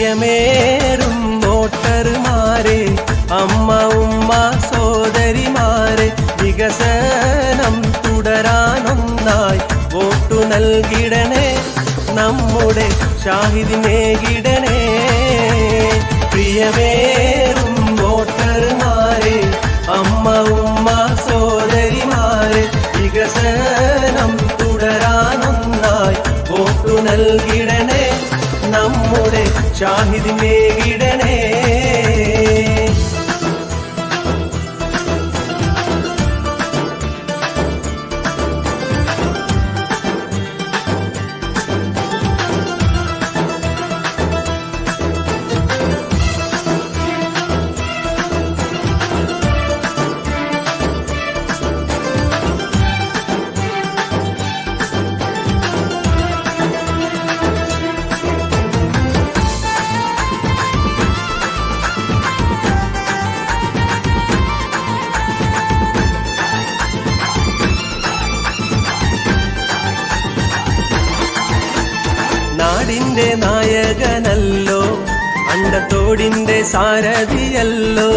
പ്രിയമേറും വോട്ടർമാരെ, അമ്മ ഉമ്മ സോദരിമാരെ, വികസനം തുടരാനൊന്നായി വോട്ടു നൽകിടണേ, നമ്മുടെ ഷാഹിദിനേകിടണേ. പ്രിയമേറും വോട്ടർമാരെ, അമ്മ ഉമ്മ സോദരിമാരെ, വികസനം തുടരാനൊന്നായി വോട്ടു നൽകിടണേ, നമ്മുടെ ഷാഹിദിനേകിടണേ. നാടിന്റെ നായകനല്ലോ, അണ്ടത്തോടിന്റെ സാരഥിയല്ലോ.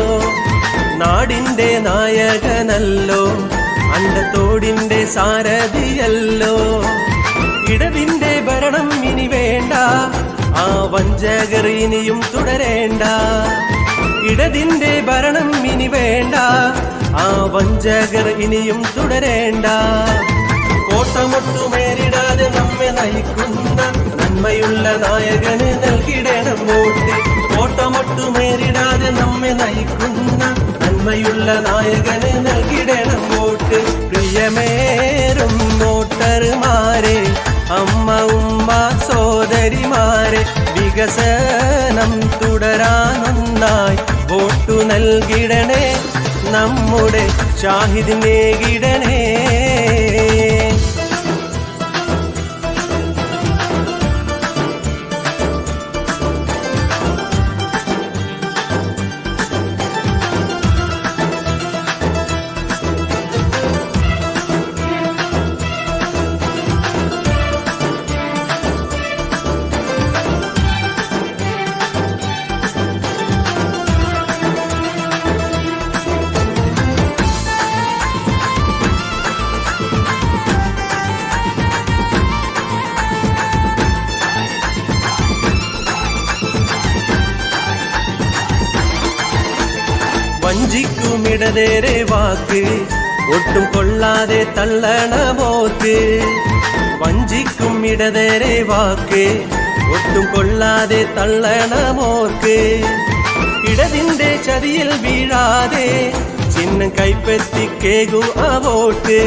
നാടിന്റെ നായകനല്ലോ, അണ്ടത്തോടിന്റെ സാരഥിയല്ലോ. ഇടതിന്റെ ഭരണം ഇനി വേണ്ട, ആ വഞ്ചകർ ഇനിയും തുടരേണ്ട. ഇടതിന്റെ ഭരണം ഇനി വേണ്ട, ആ വഞ്ചകർ ഇനിയും തുടരേണ്ട. കോട്ടമൊട്ടുമേരിടാതെ നമ്മെ നയിക്കുന്ന നന്മയുള്ള നായകന് നൽകിടണം വോട്ട്. കോട്ടമൊട്ടുമേരിടാതെ നമ്മെ നയിക്കുന്ന നന്മയുള്ള നായകന് നൽകിടണം വോട്ട്. പ്രിയമേറും വോട്ടർമാരെ, അമ്മ ഉമ്മ സോദരിമാരെ, വികസനം തുടരാനൊന്നായി വോട്ടു നൽകിടണേ, നമ്മുടെ ഷാഹിദിനേകിടണേ. വഞ്ചിക്കുമിടതേരെ വാക്ക്, ഒട്ടും കൊള്ളാതെ തള്ളണ പോക്ക്. വഞ്ചിക്കുമിടതേരെ വാക്ക്, ഒട്ടും കൊള്ളാതെ തള്ളണ മോർക്ക്. ഇടതിന്റെ ചതിയിൽ വീഴാതെ ചിഹ്നം കൈപ്പറ്റി കേകു ആ വോട്ട്.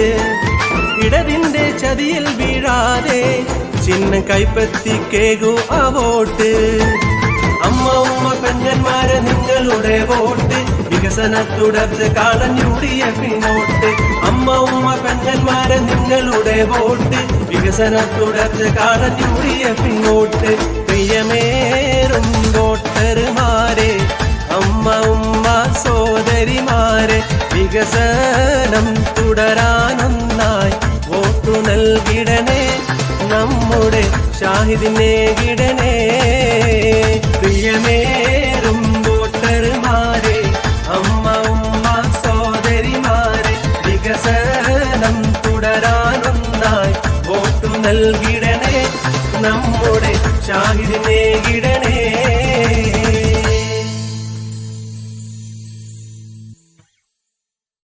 ഇടതിന്റെ ചതിയിൽ വീഴാതെ ചിഹ്നം കൈപ്പറ്റി കേകു ആ വോട്ട്. അമ്മ ഉമ്മ പെഞ്ഞന്മാരെ നിങ്ങളുടെ വോട്ട്, വികസന തുടർച്ച കാണാൻ UDF നോട്ട്. അമ്മ ഉമ്മ പെഞ്ഞന്മാരെ നിങ്ങളുടെ വോട്ട്, വികസന തുടർച്ച കാണാൻ UDF നോട്ട്. പ്രിയമേറും വോട്ടർമാരെ, അമ്മ ഉമ്മ സോദരിമാരെ, വികസനം തുടരാനൊന്നായി വോട്ടു നൽകിടണേ, നമ്മുടെ ഷാഹിദിനേകിടണേ. പ്രിയമേറും വോട്ടർമാരെ, അമ്മ ഉമ്മ സോദരിമാരെ, വികസനം തുടരാനൊന്നായി വോട്ടു നൽകിടണേ, നമ്മുടെ ഷാഹിദിനേകിടണേ.